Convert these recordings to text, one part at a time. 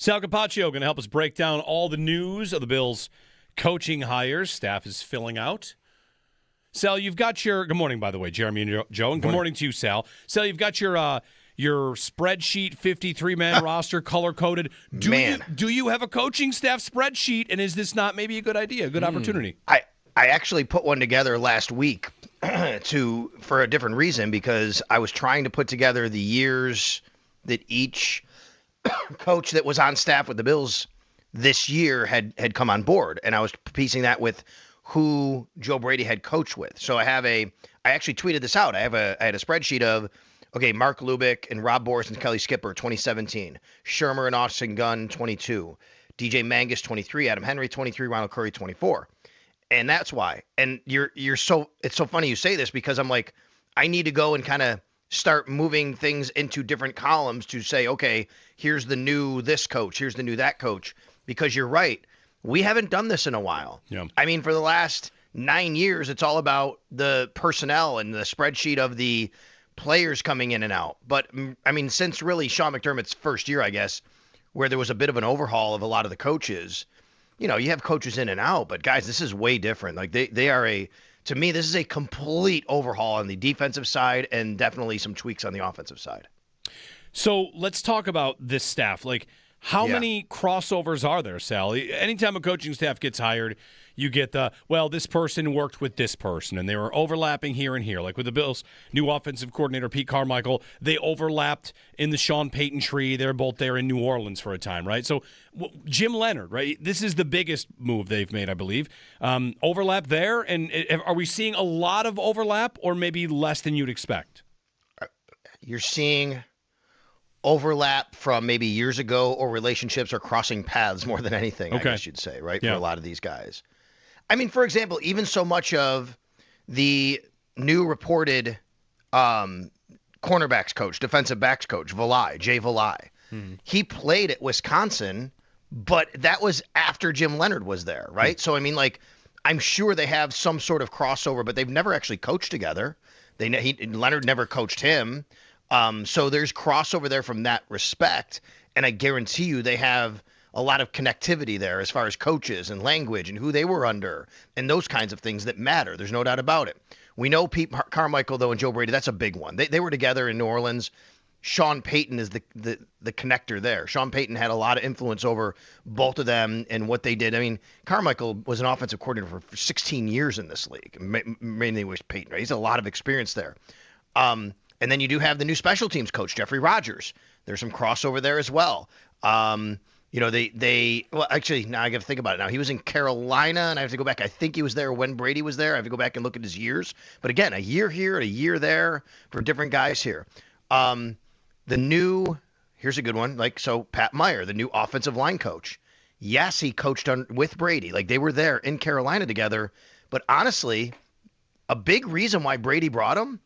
Sal Capaccio going to help us break down all the news of the Bills' coaching hires. Staff is filling out. Sal, you've got your – good morning, by the way, Jeremy and Joe, and good morning to you, Sal. Sal, you've got your spreadsheet 53-man roster color-coded. Do you have a coaching staff spreadsheet, and is this not maybe a good idea, a good opportunity? I actually put one together last week for a different reason, because I was trying to put together the years that each coach that was on staff with the Bills this year had come on board, and I was piecing that with who Joe Brady had coached with. So I actually tweeted this out. I had a spreadsheet of, okay, Mark Lubick and Rob Boris and Kelly Skipper, 2017. Shermer and Austin Gunn, 22. DJ Mangus, 23. Adam Henry, 23. Ronald Curry, 24. And that's why. And it's so funny you say this, because I'm like, I need to go and kind of start moving things into different columns to say, okay, here's the new this coach, here's the new that coach, because you're right. We haven't done this in a while. Yeah. I mean, for the last 9 years, it's all about the personnel and the spreadsheet of the players coming in and out. But, I mean, since really Sean McDermott's first year, I guess, where there was a bit of an overhaul of a lot of the coaches, you know, you have coaches in and out. But, guys, this is way different. Like, they are to me, this is a complete overhaul on the defensive side and definitely some tweaks on the offensive side. So let's talk about this staff. Like, how many crossovers are there, Sal? Anytime a coaching staff gets hired, you get this person worked with this person, and they were overlapping here and here. Like with the Bills' new offensive coordinator, Pete Carmichael, they overlapped in the Sean Payton tree. They're both there in New Orleans for a time, right? So Jim Leonard, right? This is the biggest move they've made, I believe. Overlap there, and are we seeing a lot of overlap or maybe less than you'd expect? You're seeing overlap from maybe years ago, or relationships are crossing paths more than anything, okay. I guess you'd say, right? Yeah. For a lot of these guys. I mean, for example, even so much of the new reported cornerbacks coach, defensive backs coach, Jay Valai, he played at Wisconsin, but that was after Jim Leonard was there, right? So, I mean, like, I'm sure they have some sort of crossover, but they've never actually coached together. Leonard never coached him. So there's crossover there from that respect, and I guarantee you they have a lot of connectivity there as far as coaches and language and who they were under and those kinds of things that matter. There's no doubt about it. We know Pete Carmichael, though, and Joe Brady, that's a big one. They were together in New Orleans. Sean Payton is the connector there. Sean Payton had a lot of influence over both of them and what they did. I mean, Carmichael was an offensive coordinator for 16 years in this league, mainly with Payton, right? He's a lot of experience there. And then you do have the new special teams coach, Jeffrey Rogers. There's some crossover there as well. You know, well, actually, now I got to think about it now. He was in Carolina, and I have to go back. I think he was there when Brady was there. I have to go back and look at his years. But again, a year here, a year there for different guys here. Here's a good one. So Pat Meyer, the new offensive line coach. Yes, he coached with Brady. Like, they were there in Carolina together. But honestly, a big reason why Brady brought him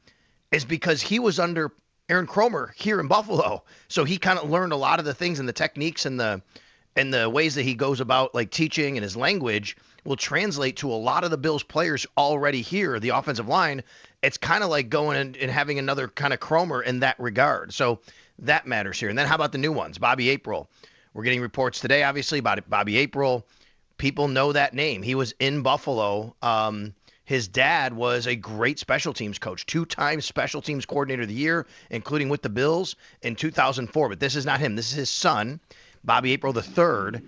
is because he was under Aaron Kromer here in Buffalo. So he kind of learned a lot of the things and the techniques and the ways that he goes about, like, teaching, and his language will translate to a lot of the Bills players already here, the offensive line. It's kind of like going and having another kind of Kromer in that regard. So that matters here. And then how about the new ones? Bobby April. We're getting reports today, obviously, about Bobby April. People know that name. He was in Buffalo. His dad was a great special teams coach, 2-time special teams coordinator of the year, including with the Bills in 2004. But this is not him. This is his son, Bobby April III.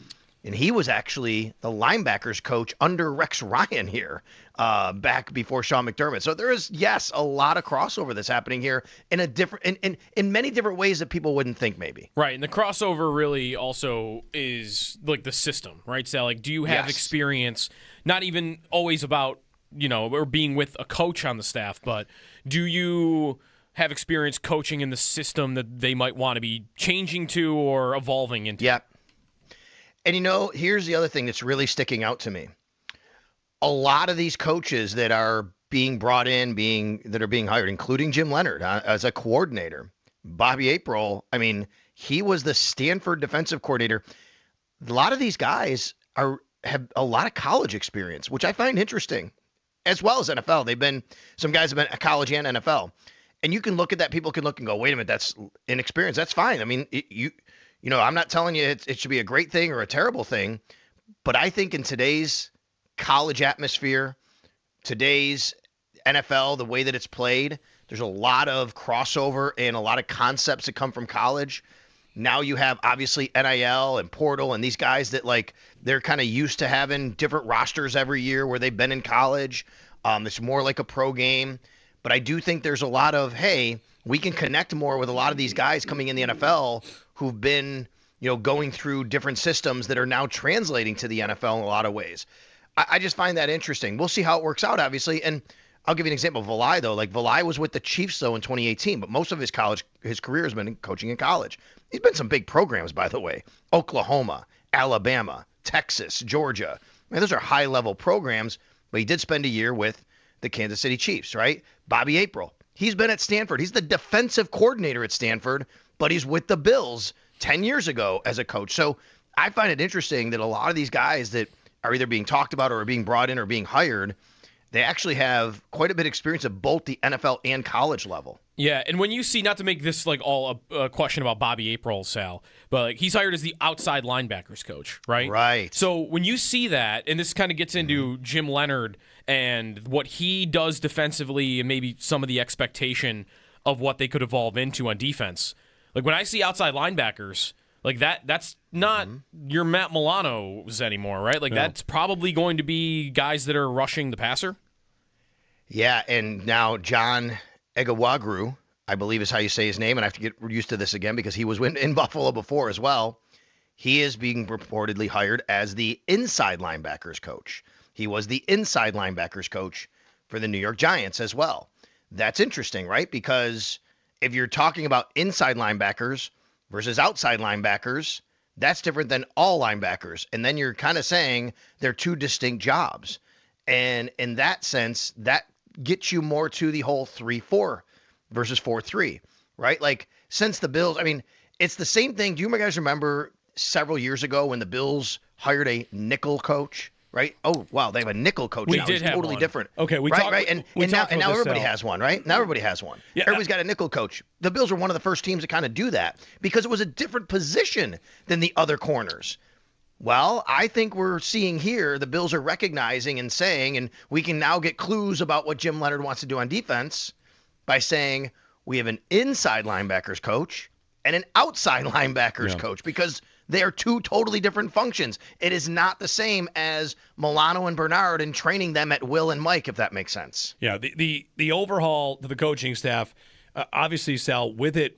And he was actually the linebackers coach under Rex Ryan here back before Sean McDermott. So there is, yes, a lot of crossover that's happening here in many different ways that people wouldn't think maybe. Right, and the crossover really also is like the system, right, Sal? Like, do you have experience, not even always about, you know, or being with a coach on the staff, but do you have experience coaching in the system that they might want to be changing to or evolving into? Yeah. And, you know, here's the other thing that's really sticking out to me. A lot of these coaches that are being brought in, that are being hired, including Jim Leonard as a coordinator, Bobby April, I mean, he was the Stanford defensive coordinator. A lot of these guys have a lot of college experience, which I find interesting, as well as NFL. Some guys have been at college and NFL. And you can look at that, people can look and go, wait a minute, that's inexperience. That's fine. I mean, I'm not telling you it should be a great thing or a terrible thing, but I think in today's college atmosphere, today's NFL, the way that it's played, there's a lot of crossover and a lot of concepts that come from college. Now you have obviously NIL and portal and these guys that they're kind of used to having different rosters every year where they've been in college. It's more like a pro game. But I do think there's a lot of, hey, we can connect more with a lot of these guys coming in the NFL who've been, going through different systems that are now translating to the NFL in a lot of ways. I just find that interesting. We'll see how it works out, obviously. And I'll give you an example of Valai, though. Valai was with the Chiefs, though, in 2018, but most of his career has been coaching in college. He's been some big programs, by the way. Oklahoma, Alabama, Texas, Georgia. Those are high-level programs, but he did spend a year with the Kansas City Chiefs, right? Bobby April. He's been at Stanford. He's the defensive coordinator at Stanford, but he's with the Bills 10 years ago as a coach. So I find it interesting that a lot of these guys that are either being talked about or are being brought in or being hired, they actually have quite a bit of experience at both the NFL and college level. Yeah, and when you see, not to make this all a question about Bobby April, Sal, but he's hired as the outside linebackers coach, right? Right. So when you see that, and this kind of gets into Jim Leonard and what he does defensively and maybe some of the expectation of what they could evolve into on defense. When I see outside linebackers, that's not your Matt Milano's anymore, right? That's probably going to be guys that are rushing the passer. Yeah, and now John Egawagru, I believe is how you say his name, and I have to get used to this again because he was in Buffalo before as well. He is being reportedly hired as the inside linebackers coach. He was the inside linebackers coach for the New York Giants as well. That's interesting, right? Because if you're talking about inside linebackers versus outside linebackers, that's different than all linebackers. And then you're kind of saying they're two distinct jobs. And in that sense, that gets you more to the whole 3-4 versus 4-3, right? Since the Bills, it's the same thing. Do you guys remember several years ago when the Bills hired a nickel coach? Right? Oh, wow, they have a nickel coach now. It's totally different. Okay, right? And now everybody has one, right? Now everybody has one. Yeah, Everybody's got a nickel coach. The Bills were one of the first teams to kind of do that because it was a different position than the other corners. Well, I think we're seeing here the Bills are recognizing and saying, and we can now get clues about what Jim Leonard wants to do on defense by saying we have an inside linebackers coach and an outside linebackers coach because they are two totally different functions. It is not the same as Milano and Bernard and training them at Will and Mike, if that makes sense. Yeah, the overhaul to the coaching staff, obviously, Sal, with it,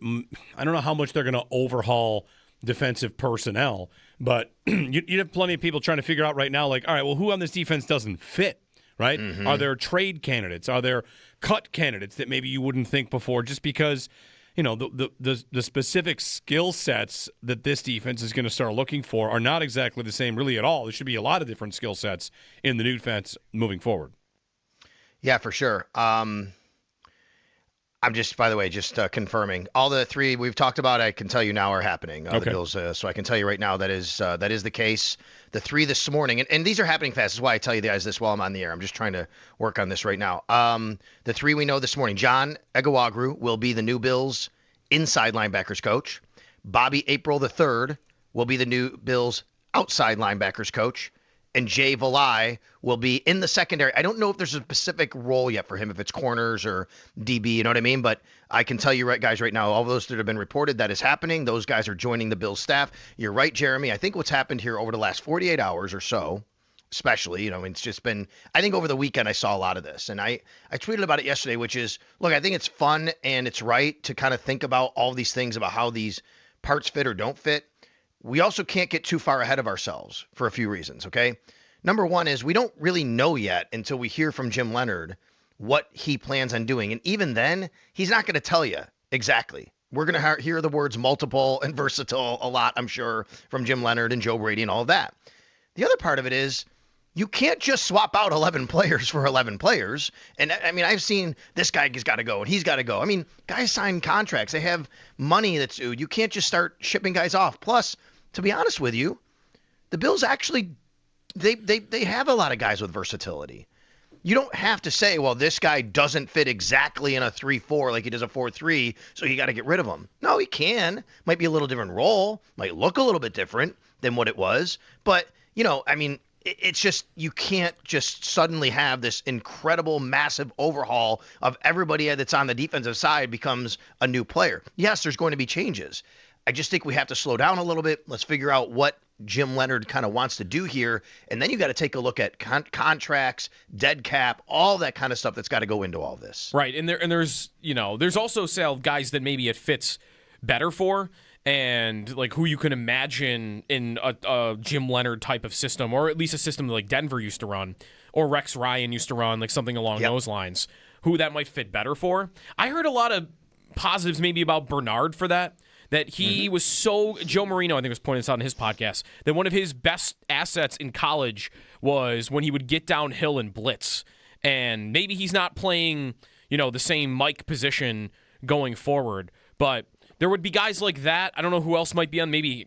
I don't know how much they're going to overhaul defensive personnel, but you have plenty of people trying to figure out right now, all right, well, who on this defense doesn't fit, right? Mm-hmm. Are there trade candidates? Are there cut candidates that maybe you wouldn't think before just because – the specific skill sets that this defense is going to start looking for are not exactly the same really at all. There should be a lot of different skill sets in the new defense moving forward. Yeah, for sure. I'm just, by the way, confirming. All the three we've talked about, I can tell you now are happening. The Bills, so I can tell you right now that is the case. The three this morning, and these are happening fast. That's why I tell you guys this while I'm on the air. I'm just trying to work on this right now. The three we know this morning. John Egawagru will be the new Bills inside linebackers coach. Bobby April III will be the new Bills outside linebackers coach. And Jay Valai will be in the secondary. I don't know if there's a specific role yet for him, if it's corners or DB, you know what I mean? But I can tell you guys right now, all those that have been reported, that is happening. Those guys are joining the Bills staff. You're right, Jeremy. I think what's happened here over the last 48 hours or so, especially, it's just been, I think over the weekend I saw a lot of this. And I tweeted about it yesterday, which is, look, I think it's fun and it's right to kind of think about all these things about how these parts fit or don't fit. We also can't get too far ahead of ourselves for a few reasons, okay? Number one is we don't really know yet until we hear from Jim Leonard what he plans on doing. And even then, he's not going to tell you exactly. We're going to hear the words multiple and versatile a lot, I'm sure, from Jim Leonard and Joe Brady and all of that. The other part of it is you can't just swap out 11 players for 11 players. And I've seen this guy has got to go and he's got to go. Guys sign contracts. They have money that's owed. You can't just start shipping guys off. Plus, to be honest with you, the Bills actually, they have a lot of guys with versatility. you don't have to say, well, this guy doesn't fit exactly in a 3-4 like he does a 4-3, so you got to get rid of him. No, he can. Might be a little different role, might look a little bit different than what it was. But, I mean, it's just you can't just suddenly have this incredible, massive overhaul of everybody that's on the defensive side becomes a new player. Yes, there's going to be changes. I just think we have to slow down a little bit. Let's figure out what Jim Leonard kind of wants to do here. And then you got to take a look at contracts, dead cap, all that kind of stuff that's got to go into all this. Right. And there's also, Sal, guys that maybe it fits better for, and like who you can imagine in a Jim Leonard type of system, or at least a system that like Denver used to run, or Rex Ryan used to run, like something along those lines, who that might fit better for. I heard a lot of positives maybe about Bernard for that he was so, Joe Marino, I think, was pointing this out in his podcast, that one of his best assets in college was when he would get downhill and blitz. And maybe he's not playing, the same Mike position going forward, but there would be guys like that. I don't know who else might be on. Maybe,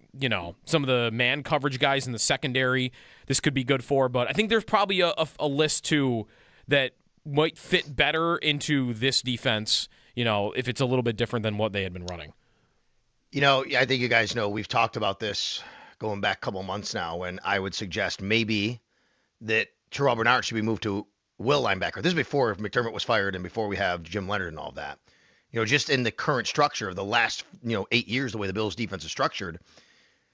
some of the man coverage guys in the secondary this could be good for. But I think there's probably a list, too, that might fit better into this defense, if it's a little bit different than what they had been running. I think you guys know we've talked about this going back a couple months now, and I would suggest maybe that Terrell Bernard should be moved to will linebacker. This is before McDermott was fired and before we have Jim Leonard and all that. Just in the current structure of the last, 8 years, the way the Bills defense is structured,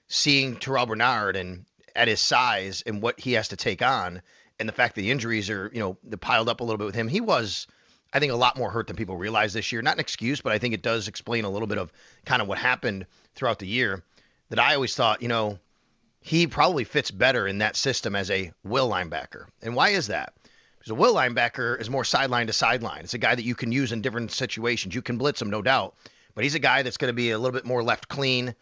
seeing Terrell Bernard and at his size and what he has to take on, and the fact that the injuries are, piled up a little bit with him, he was, I think, a lot more hurt than people realize this year. Not an excuse, but I think it does explain a little bit of kind of what happened throughout the year, that I always thought, he probably fits better in that system as a will linebacker. And why is that? Because a will linebacker is more sideline to sideline. It's a guy that you can use in different situations. You can blitz him, no doubt, but he's a guy that's going to be a little bit more left clean.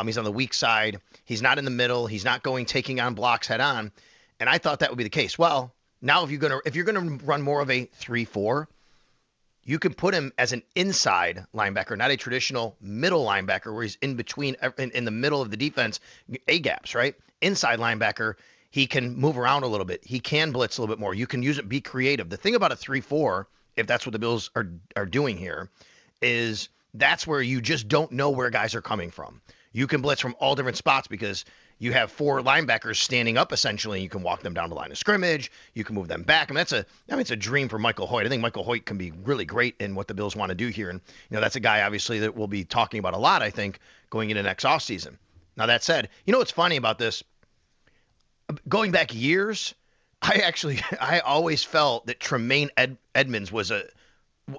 He's on the weak side. He's not in the middle. He's not taking on blocks head on. And I thought that would be the case. Well, now if you're gonna run more of a 3-4, you can put him as an inside linebacker, not a traditional middle linebacker where he's in between, in the middle of the defense, A-gaps, right? Inside linebacker, he can move around a little bit. He can blitz a little bit more. You can use it, be creative. The thing about a 3-4, if that's what the Bills are doing here, is that's where you just don't know where guys are coming from. You can blitz from all different spots because you have 4 linebackers standing up essentially. You can walk them down the line of scrimmage. You can move them back. It's a dream for Michael Hoyt. I think Michael Hoyt can be really great in what the Bills want to do here. And, that's a guy obviously that we'll be talking about a lot, I think, going into next offseason. Now that said, what's funny about this? Going back years, I always felt that Tremaine Edmonds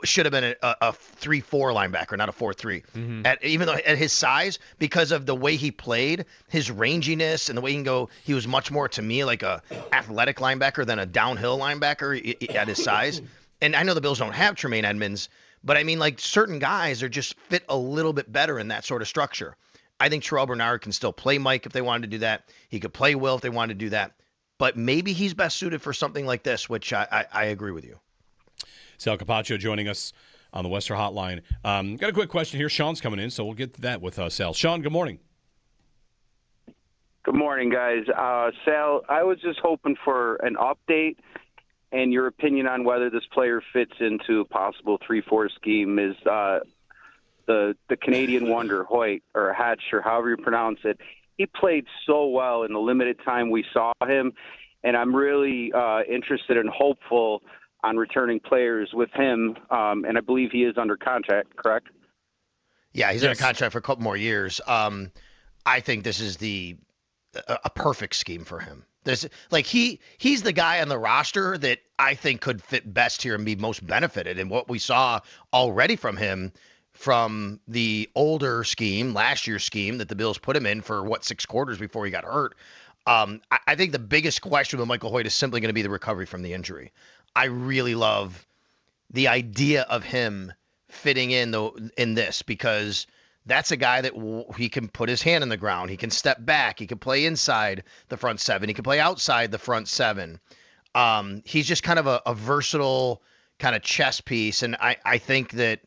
should have been a 3-4 linebacker, not a 4-3. Mm-hmm. Even though at his size, because of the way he played, his ranginess and the way he can go, he was much more to me like a athletic linebacker than a downhill linebacker at his size. And I know the Bills don't have Tremaine Edmonds, but I mean, like, certain guys are just fit a little bit better in that sort of structure. I think Terrell Bernard can still play Mike if they wanted to do that. He could play Will if they wanted to do that. But maybe he's best suited for something like this, which I agree with you. Sal Capaccio joining us on the Western Hotline. Got a quick question here. Sean's coming in, so we'll get to that with Sal. Sean, good morning. Good morning, guys. Sal, I was just hoping for an update and your opinion on whether this player fits into a possible 3-4 scheme. Is the Canadian wonder, Hoyt, or Hatch, or however you pronounce it. He played so well in the limited time we saw him, and I'm really interested and hopeful on returning players with him, and I believe he is under contract, correct? Yeah, he's under contract for a couple more years. I think this is a perfect scheme for him. He's the guy on the roster that I think could fit best here and be most benefited. And what we saw already from him from the older scheme, last year's scheme that the Bills put him in for 6 quarters before he got hurt. I think the biggest question with Michael Hoyt is simply going to be the recovery from the injury. I really love the idea of him fitting in this, because that's a guy that he can put his hand in the ground. He can step back. He can play inside the front 7. He can play outside the front 7. He's just kind of a versatile kind of chess piece. And I think that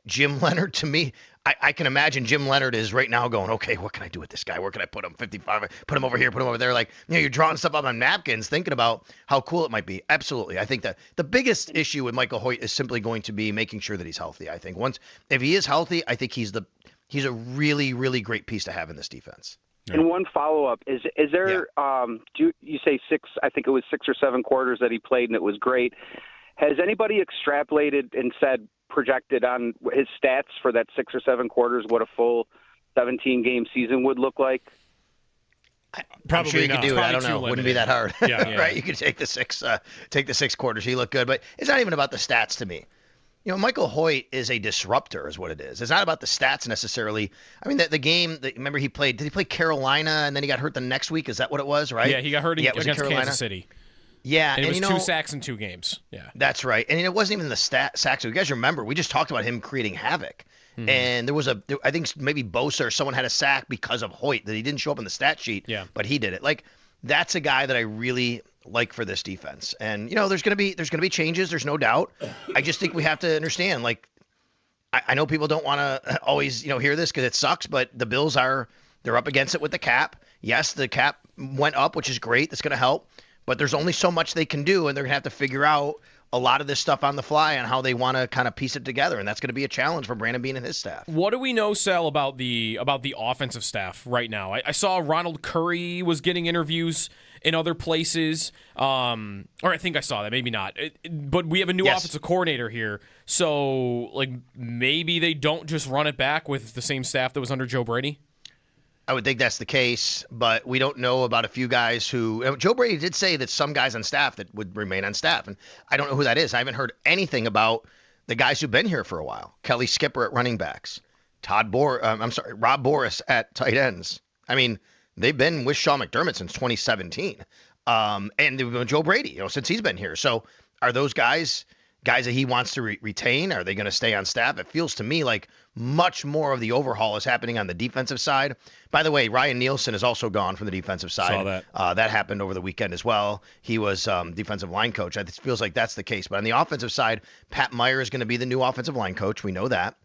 Jim Leonard, to me, I can imagine Jim Leonard is right now going, okay, what can I do with this guy? Where can I put him? 55, put him over here, put him over there. Like, you're drawing stuff up on napkins, thinking about how cool it might be. Absolutely. I think that the biggest issue with Michael Hoyt is simply going to be making sure that he's healthy. I think if he is healthy, I think he's a really, really great piece to have in this defense. And one follow-up, is there, you say I think it was 6 or 7 quarters that he played and it was great. Has anybody extrapolated and projected on his stats for that 6 or 7 quarters, what a full 17-game season would look like? Probably I'm sure you not. could do it. I don't know. Limited. Wouldn't be that hard. Yeah. Right? You could take the 6 quarters. He looked good, but it's not even about the stats to me. Michael Hoyt is a disruptor is what it is. It's not about the stats necessarily. I mean, the game, remember he played, did he play Carolina and then he got hurt the next week? Is that what it was, right? Yeah, he got hurt against Kansas City. Yeah. And it was 2 sacks in 2 games. Yeah. That's right. And it wasn't even the sacks. You guys remember, we just talked about him creating havoc. Mm-hmm. And there was I think maybe Bosa or someone had a sack because of Hoyt that he didn't show up in the stat sheet, but he did it. Like, that's a guy that I really like for this defense. And there's gonna be changes, there's no doubt. I just think we have to understand, like, I know people don't want to always hear this because it sucks, but the Bills they're up against it with the cap. Yes, the cap went up, which is great. That's gonna help, but there's only so much they can do, and they're gonna have to figure out a lot of this stuff on the fly and how they want to kind of piece it together, and that's going to be a challenge for Brandon Beane and his staff. What do we know, Sal, about the offensive staff right now? I saw Ronald Curry was getting interviews in other places, or I think I saw that, maybe not. But we have a new offensive coordinator here, so like maybe they don't just run it back with the same staff that was under Joe Brady? I would think that's the case, but we don't know about a few guys who Joe Brady did say that some guys on staff that would remain on staff, and I don't know who that is. I haven't heard anything about the guys who've been here for a while. Kelly Skipper at running backs, Rob Boris at tight ends. I mean, they've been with Sean McDermott since 2017, and they've been with Joe Brady, since he's been here. So are those guys that he wants to retain? Are they going to stay on staff? It feels to me like much more of the overhaul is happening on the defensive side. By the way, Ryan Nielsen is also gone from the defensive side. Saw that. That happened over the weekend as well. He was defensive line coach. It feels like that's the case. But on the offensive side, Pat Meyer is going to be the new offensive line coach. We know that.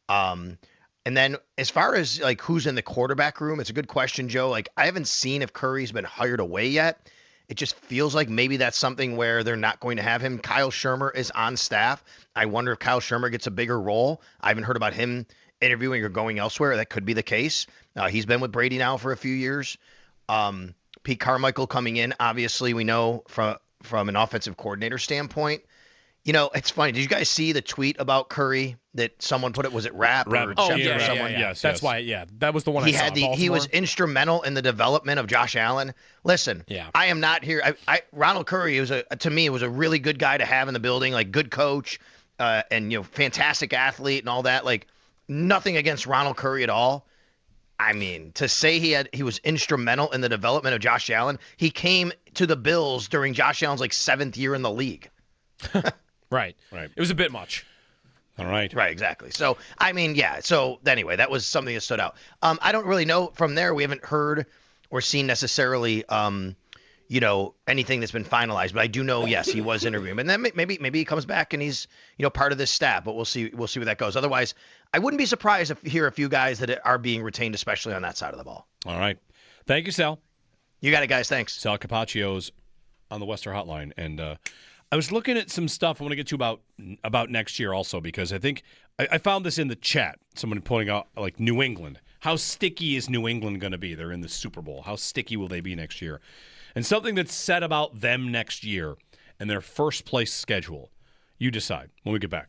And then as far as like who's in the quarterback room, it's a good question, Joe. Like, I haven't seen if Curry's been hired away yet. It just feels like maybe that's something where they're not going to have him. Kyle Shermer is on staff. I wonder if Kyle Shermer gets a bigger role. I haven't heard about him interviewing or going elsewhere. That could be the case. He's been with Brady now for a few years. Pete Carmichael coming in, obviously, we know from an offensive coordinator standpoint. It's funny. Did you guys see the tweet about Curry that someone put it? Was it Rap or Shepard or someone? Yes, that's why. Yeah, that was the one I saw. He was instrumental in the development of Josh Allen. Listen, I am not here. Ronald Curry to me was a really good guy to have in the building, like good coach, and fantastic athlete and all that. Like, nothing against Ronald Curry at all. I mean, to say he was instrumental in the development of Josh Allen. He came to the Bills during Josh Allen's 7th year in the league. Right. It was a bit much. All right. Right, exactly. So, I mean, yeah. So, anyway, that was something that stood out. I don't really know from there. We haven't heard or seen necessarily, anything that's been finalized. But I do know, yes, he was interviewing. But then maybe he comes back and he's, part of this staff. But we'll see where that goes. Otherwise, I wouldn't be surprised if hear a few guys that are being retained, especially on that side of the ball. All right. Thank you, Sal. You got it, guys. Thanks. Sal Capaccio's on the Western Hotline. And I was looking at some stuff I want to get to about next year also, because I think I found this in the chat. Someone pointing out, like, New England. How sticky is New England going to be? They're in the Super Bowl. How sticky will they be next year? And something that's said about them next year and their first place schedule. You decide when we get back.